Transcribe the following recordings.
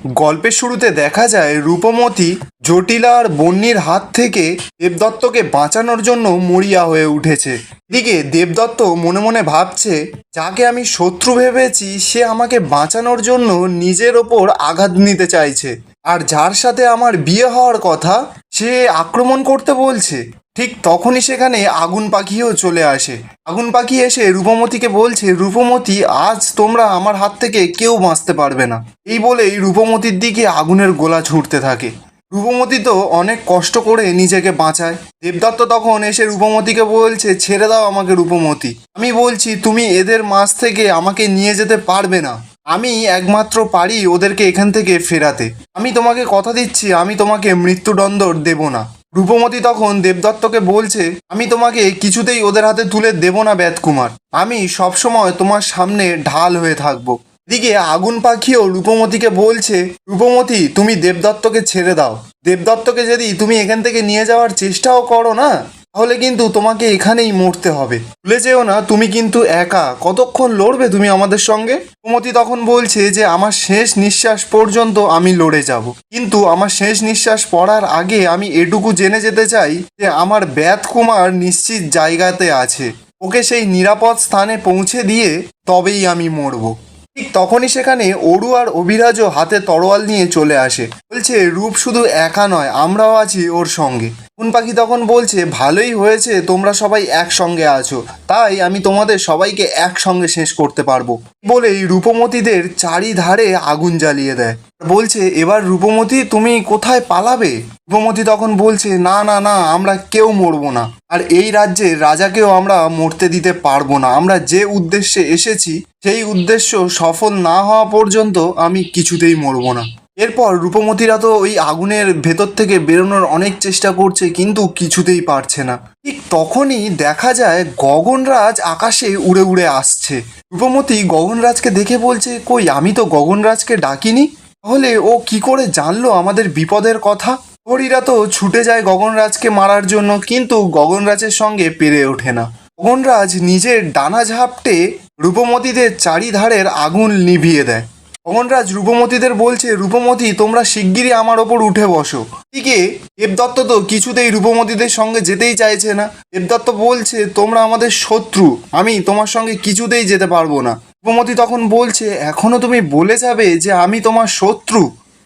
গল্পের শুরুতে দেখা যায় রূপমতি জটিলা আর বন্যির হাত থেকে দেবদত্তকে বাঁচানোর জন্য মরিয়া হয়ে উঠেছে। এদিকে দেবদত্ত মনে মনে ভাবছে, যাকে আমি শত্রু ভেবেছি সে আমাকে বাঁচানোর জন্য নিজের ওপর আঘাত নিতে চাইছে, আর যার সাথে আমার বিয়ে হওয়ার কথা সে আক্রমণ করতে বলছে। ঠিক তখনই সেখানে আগুন পাখিও চলে আসে। আগুন পাখি এসে রূপমতিকে বলছে, রূপমতি, আজ তোমরা আমার হাত থেকে কেউ বাঁচতে পারবে না। এই বলেই রূপমতির দিকে আগুনের গোলা ছুটতে থাকে। রূপমতি তো অনেক কষ্ট করে নিজেকে বাঁচায়। দেবদত্ত তখন এসে রূপমতিকে বলছে, ছেড়ে দাও আমাকে রূপমতি, আমি বলছি তুমি এদের মাঝ থেকে আমাকে নিয়ে যেতে পারবে না। আমি একমাত্র পারি ওদেরকে এখান থেকে ফেরাতে। আমি তোমাকে কথা দিচ্ছি, আমি তোমাকে মৃত্যুদণ্ড দেব না। রূপমতি তখন দেবদত্তকে বলছে, আমি তোমাকে কিছুতেই ওদের হাতে তুলে দেব না বেদকুমার, আমি সবসময় তোমার সামনে ঢাল হয়ে থাকবো। এদিকে আগুন পাখিও রূপমতিকে বলছে, রূপমতি, তুমি দেবদত্তকে ছেড়ে দাও। দেবদত্তকে যদি তুমি এখান থেকে নিয়ে যাওয়ার চেষ্টাও করো না, তাহলে কিন্তু তোমাকে এখানেই মরতে হবে। ভুলে যেও না তুমি কিন্তু একা, কতক্ষণ লড়বে তুমি আমাদের সঙ্গে? রূপমতি তখন বলছে যে আমার শেষ নিঃশ্বাস পর্যন্ত আমি লড়ে যাব, কিন্তু আমার শেষ নিঃশ্বাস পড়ার আগে আমি এটুকু জেনে যেতে চাই যে আমার বেদকুমার নিশ্চিত জায়গাতে আছে, ওকে সেই নিরাপদ স্থানে পৌঁছে দিয়ে তবেই আমি মরবো। ঠিক তখনই সেখানে অরু আর অভিরাজও হাতে তরোয়াল নিয়ে চলে আসে। বলছে, রূপ শুধু একা নয়, আমরাও আছি ওর সঙ্গে। কোন পাখি তখন বলছে, ভালোই হয়েছে তোমরা সবাই একসঙ্গে আছো, তাই আমি তোমাদের সবাইকে একসঙ্গে শেষ করতে পারবো। বলেই রূপমতিদের চারিধারে আগুন জ্বালিয়ে দেয়। বলছে, এবার রূপমতি তুমি কোথায় পালাবে? রূপমতি তখন বলছে, না না না, আমরা কেউ মরবো না, আর এই রাজ্যের রাজাকেও আমরা মরতে দিতে পারবো না। আমরা যে উদ্দেশ্যে এসেছি সেই উদ্দেশ্য সফল না হওয়া পর্যন্ত আমি কিছুতেই মরবো না। এরপর রূপমতিরা তো ওই আগুনের ভেতর থেকে বেরোনোর অনেক চেষ্টা করছে, কিন্তু কিছুতেই পারছে না। ঠিক তখনই দেখা যায় গগনরাজ আকাশে উড়ে উড়ে আসছে। রূপমতি গগনরাজকে দেখে বলছে, কই, আমি তো গগনরাজকে ডাকিনি, তাহলে ও কি করে জানলো আমাদের বিপদের কথা? হরিরা তো ছুটে যায় গগনরাজকে মারার জন্য, কিন্তু গগনরাজের সঙ্গে পেরে ওঠে না। গগনরাজ নিজের ডানা ঝাপটে রূপমতিদের চারিধারের আগুন নিভিয়ে দেয়। গগনরাজ রূপমতিদের বলছে, রূপমতি, তোমরা শিগগিরই আমার ওপর উঠে বসো। এদিকে দেবদত্ত তো কিছুতেই রূপমতিদের সঙ্গে যেতেই চাইছে না। দেবদত্ত বলছে, তোমরা আমাদের শত্রু, আমি তোমার সঙ্গে কিছুতেই যেতে পারবো না। রূপমতি তখন বলছে, এখনো তুমি বলে যাবে যে আমি তোমার শত্রু?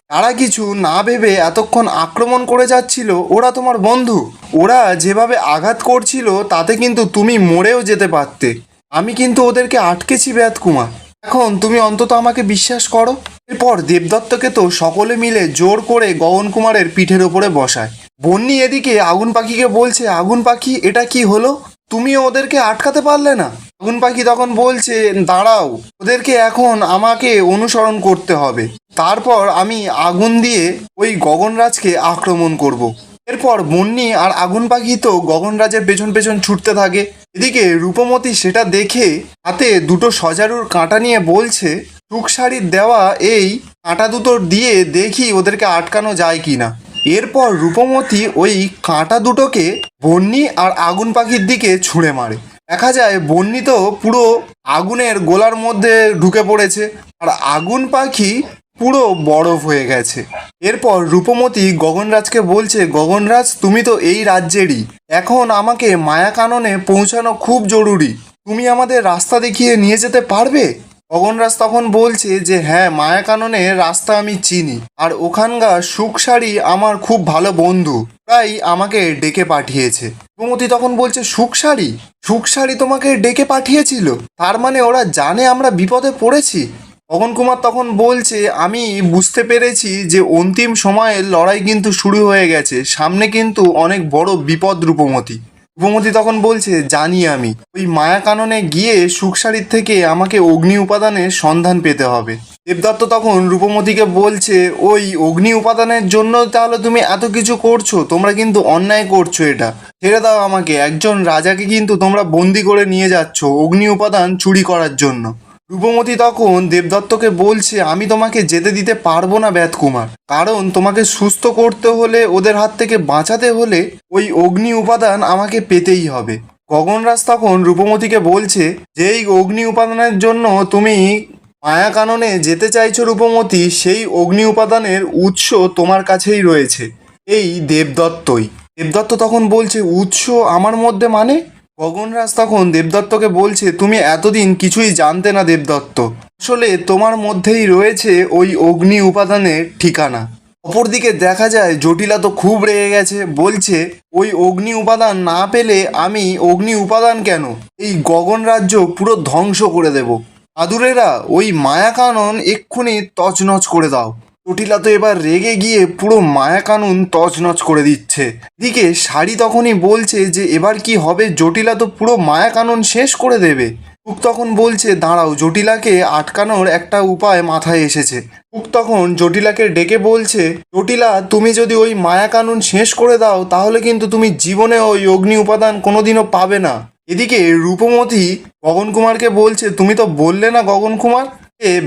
তারা কিছু না ভেবে এতক্ষণ আক্রমণ করে যাচ্ছিল, ওরা তোমার বন্ধু। ওরা যেভাবে আঘাত করছিল তাতে কিন্তু তুমি মরেও যেতে পারতে। আমি কিন্তু ওদেরকে আটকেছি বেদকুমার, এখন তুমি অন্তত আমাকে বিশ্বাস করো। এরপর দেবদত্তকে তো সকলে মিলে জোর করে গগন কুমারের পিঠের ওপরে বসায়। বন্যি এদিকে আগুন পাখিকে বলছে, আগুন পাখি, এটা কি হলো? তুমিও ওদেরকে আটকাতে পারলে না? আগুন পাখি তখন বলছে, দাঁড়াও, ওদেরকে এখন আমাকে অনুসরণ করতে হবে, তারপর আমি আগুন দিয়ে ওই গগনরাজকে আক্রমণ করব। এরপর বন্যি আর আগুন পাখি তো গগনরাজের পেছন পেছন ছুটতে থাকে। এদিকে রূপমতি সেটা দেখে হাতে দুটো সজারুর কাঁটা নিয়ে বলছে, টুকসারির দেওয়া এই কাঁটা দুটো দিয়ে দেখি ওদেরকে আটকানো যায় কিনা। এরপর রূপমতি ওই কাঁটা দুটোকে বন্যি আর আগুন পাখির দিকে ছুঁড়ে মারে। দেখা যায় বন্যি তো পুরো আগুনের গোলার মধ্যে ঢুকে পড়েছে, আর আগুন পাখি পুরো বরফ হয়ে গেছে। এরপর রূপমতি গগনরাজকে বলছে, গগনরাজ, তুমি তো এই রাজ্যেরই, এখন আমাকে মায়াকাননে পৌঁছানো খুব জরুরি, তুমি আমাদের রাস্তা দেখিয়ে নিয়ে যেতে পারবে? গগনরাজ তখন বলছে যে হ্যাঁ, মায়াকাননের রাস্তা আমি চিনি, আর ওখানকার সুখসারি আমার খুব ভালো বন্ধু, তাই আমাকে ডেকে পাঠিয়েছে। রূপমতি তখন বলছে, সুখসারি? সুখসারি তোমাকে ডেকে পাঠিয়েছিল? তার মানে ওরা জানে আমরা বিপদে পড়েছি? গগন কুমার তখন বলছে, আমি বুঝতে পেরেছি যে অন্তিম সময়ের লড়াই কিন্তু শুরু হয়ে গেছে, সামনে কিন্তু অনেক বড় বিপদ রূপমতি। রূপমতি তখন বলছে, জানি আমি, ওই মায়াকাননে গিয়ে সুখসারির থেকে আমাকে অগ্নি উপাদানের সন্ধান পেতে হবে। দেবদত্ত তখন রূপমতিকে বলছে, ওই অগ্নি উপাদানের জন্য তাহলে তুমি এত কিছু করছো? তোমরা কিন্তু অন্যায় করছো, এটা ছেড়ে দাও আমাকে। একজন রাজাকে কিন্তু তোমরা বন্দি করে নিয়ে যাচ্ছ অগ্নি উপাদান চুরি করার জন্য। রূপমতি তখন দেবদত্তকে বলছে, আমি তোমাকে যেতে দিতে পারবো না বেদকুমার, কারণ তোমাকে সুস্থ করতে হলে, ওদের হাত থেকে বাঁচাতে হলে ওই অগ্নি উপাদান আমাকে পেতেই হবে। গগনরাজ তখন রূপমতিকে বলছে যে এই অগ্নি উপাদানের জন্য তুমি মায়া কাননে যেতে চাইছো রূপমতি, সেই অগ্নি উপাদানের উৎস তোমার কাছেই রয়েছে, এই দেবদত্তই। দেবদত্ত তখন বলছে, উৎস আমার মধ্যে মানে? গগনরাজ তখন দেবদত্তকে বলছে, তুমি এতদিন কিছুই জানতে না দেবদত্ত, আসলে তোমার মধ্যেই রয়েছে ওই অগ্নি উপাদানের ঠিকানা। অপরদিকে দেখা যায় জটিলা তো খুব রেগে গেছে, বলছে ওই অগ্নি উপাদান না পেলে আমি অগ্নি উপাদান কেন, এই গগন রাজ্য পুরো ধ্বংস করে দেব। আদুরেরা ওই মায়া কানন এক্ষুনি তছনছ করে দাও। জটিলা তো এবার রেগে গিয়ে পুরো মায়া কানুন তছনছ করে দিচ্ছে। এদিকে শাড়ি তখনই বলছে যে এবার কি হবে, জটিলা তো পুরো মায়া কানুন শেষ করে দেবে। কুক তখন বলছে, দাঁড়াও, জটিলাকে আটকানোর একটা উপায় মাথায় এসেছে। কুক তখন জটিলাকে ডেকে বলছে, জটিলা, তুমি যদি ওই মায়া কানুন শেষ করে দাও তাহলে কিন্তু তুমি জীবনে ওই অগ্নি উপাদান কোনোদিনও পাবে না। এদিকে রূপমতি গগন কুমারকে বলছে, তুমি তো বললে না গগন কুমার,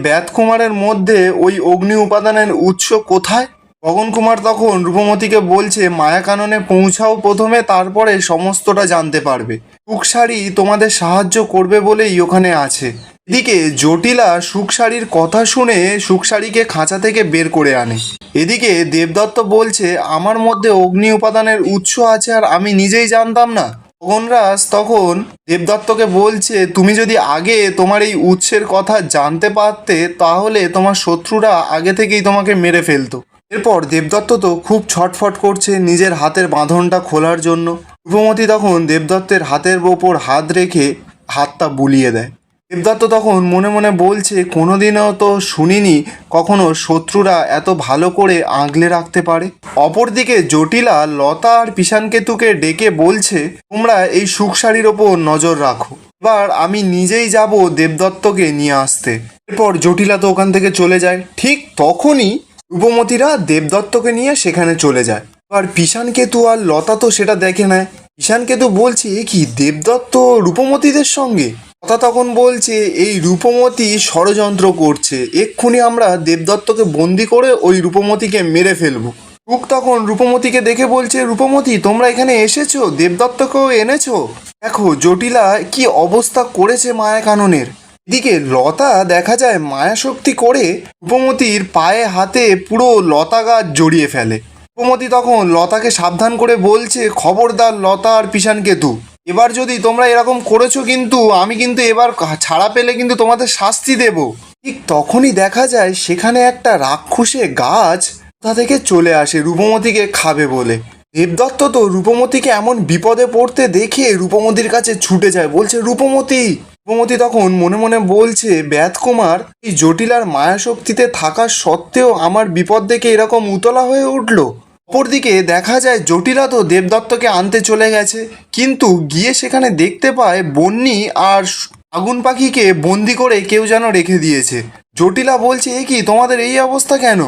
ব্যাত কুমারের মধ্যে ওই অগ্নি উপাদানের উৎস কোথায়? গগন কুমার তখন রূপমতিকে বলছে, মায়া কাননে পৌঁছাও প্রথমে, তারপরে সমস্তটা জানতে পারবে। সুখসারি তোমাদের সাহায্য করবে বলেই ওখানে আছে। এদিকে জটিলা সুখসারির কথা শুনে সুখসারিকে খাঁচা থেকে বের করে আনে। এদিকে দেবদত্ত বলছে, আমার মধ্যে অগ্নি উপাদানের উৎস আছে আর আমি নিজেই জানতাম না। গগনরাজ তখন দেবদত্তকে বলছে, তুমি যদি আগে তোমার এই উৎসের কথা জানতে পারতে তাহলে তোমার শত্রুরা আগে থেকেই তোমাকে মেরে ফেলতো। এরপর দেবদত্ত তো খুব ছটফট করছে নিজের হাতের বাঁধনটা খোলার জন্য। রূপমতি তখন দেবদত্তের হাতের ওপর হাত রেখে হাতটা বুলিয়ে দেয়। দেবদত্ত তখন মনে মনে বলছে, কোনোদিনও তো শুনিনি কখনো শত্রুরা এত ভালো করে আগলে রাখতে পারে। অপরদিকে জটিলা লতা আর পিশানকেতুকে ডেকে বলছে, তোমরা এই সুখসারির ওপর নজর রাখো, এবার আমি নিজেই যাব দেবদত্তকে নিয়ে আসতে। এরপর জটিলা তো ওখান থেকে চলে যায়। ঠিক তখনই রূপমতিরা দেবদত্তকে নিয়ে সেখানে চলে যায়। আর পিশানকেতু আর লতা তো সেটা দেখে নেয়। পিশানকেতু বলছে, এ কি, দেবদত্ত রূপমতিদের সঙ্গে? লতা তখন বলছে, এই রূপমতি ষড়যন্ত্র করছে, এক্ষুনি আমরা দেবদত্তকে বন্দি করে ওই রূপমতিকে মেরে ফেলবো। টুক তখন রূপমতিকে দেখে বলছে, রূপমতি, তোমরা এখানে এসেছো, দেবদত্তকেও এনেছো? দেখো জটিলা কি অবস্থা করেছে মায়া কাননের। এদিকে লতা দেখা যায় মায়াশক্তি করে রূপমতির পায়ে হাতে পুরো লতা গাছ জড়িয়ে ফেলে। রূপমতি তখন লতাকে সাবধান করে বলছে, খবরদার লতা আর পিশানকেতু, এবার যদি তোমরা এরকম করেছো কিন্তু আমি কিন্তু এবার ছাড়া পেলে কিন্তু তোমাদের শাস্তি দেব। ঠিক তখনই দেখা যায় সেখানে একটা রাক্ষসে গাছ কোথা থেকে চলে আসে রূপমতিকে খাবে বলে। দেবদত্ত তো রূপমতিকে এমন বিপদে পড়তে দেখে রূপমতির কাছে ছুটে যায়, বলছে, রূপমতি। রূপমতি তখন মনে মনে বলছে, ব্যাত কুমার এই জটিলার মায়াশক্তিতে থাকা সত্ত্বেও আমার বিপদ দেখে এরকম উতলা হয়ে উঠল। অপরদিকে দেখা যায় জটিলা তো দেবদত্তকে আনতে চলে গেছে, কিন্তু গিয়ে সেখানে দেখতে পায় বন্যি আর আগুন পাখিকে বন্দি করে কেউ যেন রেখে দিয়েছে। জটিলা বলছে, এ কি, তোমাদের এই অবস্থা কেন?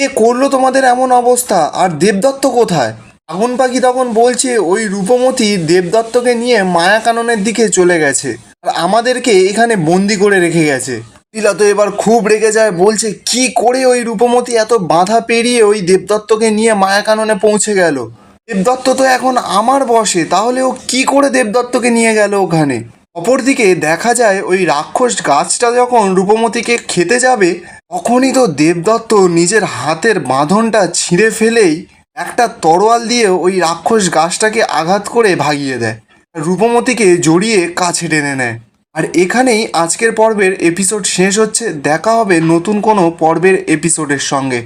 এ করলো তোমাদের এমন অবস্থা, আর দেবদত্ত কোথায়? আগুন পাখি তখন বলছে, ওই রূপমতি দেবদত্তকে নিয়ে মায়া কাননের দিকে চলে গেছে আর আমাদেরকে এখানে বন্দি করে রেখে গেছে। জটিলা তো এবার খুব রেগে যায়, বলছে, কি করে ওই রূপমতি এত বাধা পেরিয়ে ওই দেবদত্তকে নিয়ে মায়া কাননে পৌঁছে গেল? দেবদত্ত তো এখন আমার বশে, তাহলে ও কি করে দেবদত্তকে নিয়ে গেল ওখানে? অপরদিকে দেখা যায় ওই রাক্ষস গাছটা যখন রূপমতিকে খেতে যাবে তখনই তো দেবদত্ত নিজের হাতের বাঁধনটা ছিঁড়ে ফেলেই একটা তরোয়াল দিয়ে ওই রাক্ষস গাছটাকে আঘাত করে ভাগিয়ে দেয়, রূপমতিকে জড়িয়ে কাছে টেনে নেয়। আর এখানেই আজকের পর্বের এপিসোড শেষ হচ্ছে। দেখা হবে নতুন কোনো পর্বের এপিসোডের সঙ্গে।